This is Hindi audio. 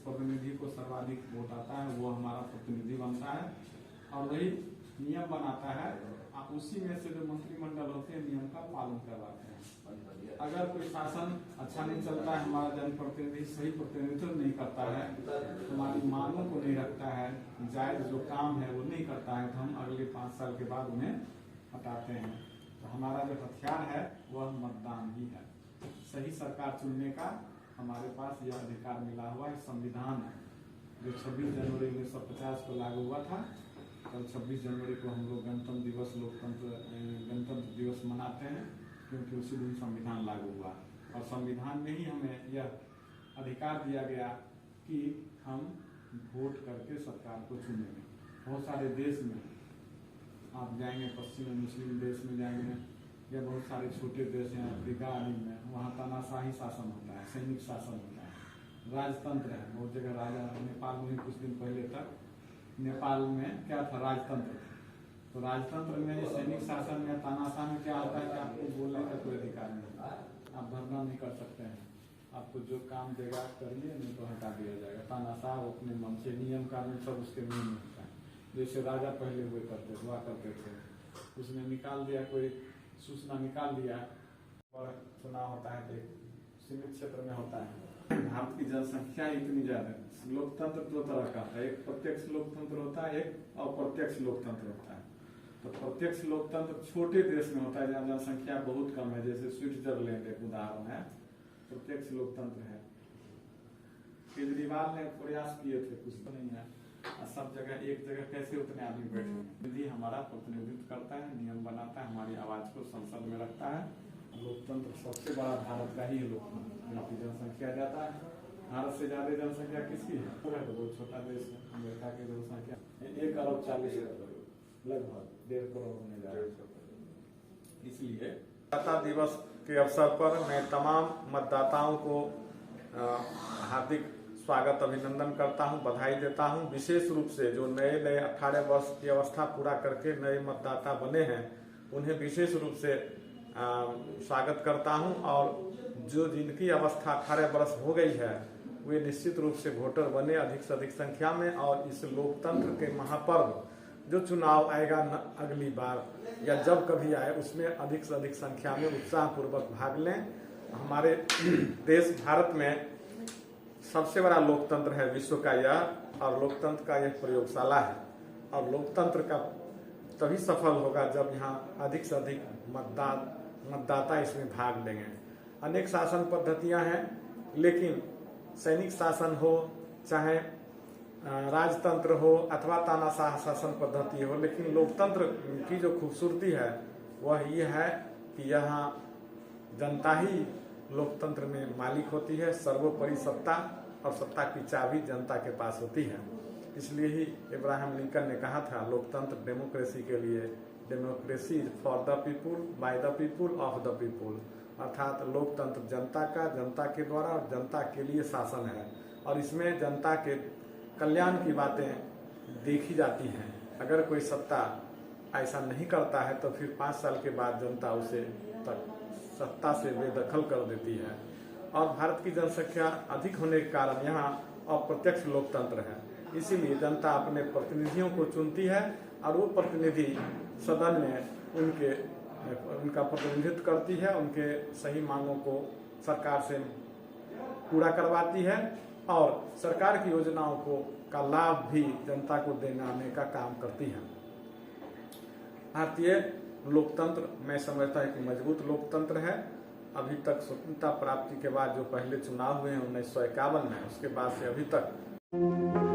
प्रतिनिधि को सर्वाधिक वोट आता है वो हमारा प्रतिनिधि बनता है और वही नियम बनाता है। उसी में से जो मंत्रिमंडल होते हैं नियम का पालन करवाते हैं। अगर कोई शासन अच्छा नहीं चलता है, हमारा जनप्रतिनिधि सही प्रतिनिधित्व नहीं करता है, हमारी मांगों को नहीं रखता है, जायज जो काम है वो नहीं करता है, तो हम अगले 5 साल के बाद उन्हें हटाते हैं। तो हमारा जो हथियार है वह मतदान ही है। सही सरकार चुनने का हमारे पास यह अधिकार मिला हुआ है। संविधान है जो 26 जनवरी 1950 को लागू हुआ था। कल 26 जनवरी को हम लोग गणतंत्र दिवस मनाते हैं क्योंकि उसी दिन संविधान लागू हुआ और संविधान में ही हमें यह अधिकार दिया गया कि हम वोट करके सरकार को चुनेंगे। बहुत सारे देश में आप जाएंगे, पश्चिमी मुस्लिम देश में जाएंगे या बहुत सारे छोटे देश हैं अफ्रीका आदि में, वहाँ तानाशाही शासन होता है, सैनिक शासन होता है, राजतंत्र है। बहुत जगह राजा, नेपाल में कुछ दिन पहले तक नेपाल में क्या था, राजतंत्र था। तो राजतंत्र में सैनिक शासन में तानाशाह में क्या होता है कि आपको बोलने का कोई अधिकार नहीं, आप धरना नहीं कर सकते हैं, आपको जो काम देगा करिए, नहीं तो हटा दिया जाएगा। तानाशाह अपने मन से नियम कानून सब उसके मुंह में होता है। जैसे राजा पहले हुआ करते थे, उसने निकाल दिया, कोई सूचना निकाल दिया और चुनाव होता है तो सीमित क्षेत्र में होता है। भारत की जनसंख्या इतनी ज्यादा है। लोकतंत्र 2 तरह का है, एक प्रत्यक्ष लोकतंत्र होता है, एक अप्रत्यक्ष लोकतंत्र होता है। तो प्रत्यक्ष लोकतंत्र छोटे देश में होता है जहाँ जनसंख्या बहुत कम है, जैसे स्विट्जरलैंड एक उदाहरण है, प्रत्यक्ष लोकतंत्र है। केजरीवाल ने प्रयास किए थे, कुछ तो नहीं है, सब जगह एक जगह कैसे उतने आदमी बैठे हैं। हमारा प्रतिनिधित्व करता है, नियम बनाता है, हमारी आवाज को संसद में रखता है। लोकतंत्र सबसे बड़ा भारत का ही लोकतंत्र, यहाँ की जनसंख्या ज्यादा है। भारत से ज्यादा जनसंख्या किसकी है? तो बहुत छोटा देश है। अमेरिका की जनसंख्या 1 अरब 40 लगभग 1.5 करोड़ होने जा रहा है। इसलिए मतदाता दिवस के अवसर पर मैं तमाम मतदाताओं को हार्दिक स्वागत अभिनंदन करता हूं, बधाई देता हूं। विशेष रूप से जो नए 18 वर्ष की अवस्था पूरा करके नए मतदाता बने हैं उन्हें विशेष रूप से स्वागत करता हूं और जो जिनकी अवस्था 18 वर्ष हो गई है वे निश्चित रूप से वोटर बने अधिक से अधिक संख्या में और इस लोकतंत्र के महापर्व जो चुनाव आएगा अगली बार या जब कभी आए उसमें अधिक से अधिक संख्या में उत्साह पूर्वक भाग लें। हमारे देश भारत में सबसे बड़ा लोकतंत्र है विश्व का यह, और लोकतंत्र का यह प्रयोगशाला है और लोकतंत्र का तभी सफल होगा जब यहाँ अधिक से अधिक मतदाता इसमें भाग लेंगे। अनेक शासन पद्धतियां हैं, लेकिन सैनिक शासन हो चाहे राजतंत्र हो अथवा तानाशाह शासन पद्धति हो, लेकिन लोकतंत्र की जो खूबसूरती है वह ये है कि यहाँ जनता ही लोकतंत्र में मालिक होती है। सर्वोपरि सत्ता और सत्ता की चाबी जनता के पास होती है। इसलिए ही इब्राहिम लिंकन ने कहा था लोकतंत्र डेमोक्रेसी के लिए, democracy for the people, by the people, of the people, अर्थात लोकतंत्र जनता का, जनता के द्वारा और जनता के लिए शासन है और इसमें जनता के कल्याण की बातें देखी जाती हैं। अगर कोई सत्ता ऐसा नहीं करता है तो फिर 5 साल के बाद जनता उसे सत्ता से बेदखल कर देती है। और भारत की जनसंख्या अधिक होने के कारण यहाँ अप्रत्यक्ष लोकतंत्र है, इसीलिए जनता अपने प्रतिनिधियों को चुनती है और वो प्रतिनिधि सदन में उनका प्रतिनिधित्व करती है, उनके सही मांगों को सरकार से पूरा करवाती है और सरकार की योजनाओं का लाभ भी जनता को देने का काम करती है। भारतीय लोकतंत्र मैं समझता है कि मजबूत लोकतंत्र है। अभी तक स्वतंत्रता प्राप्ति के बाद जो पहले चुनाव हुए हैं 1951 में, उसके बाद से अभी तक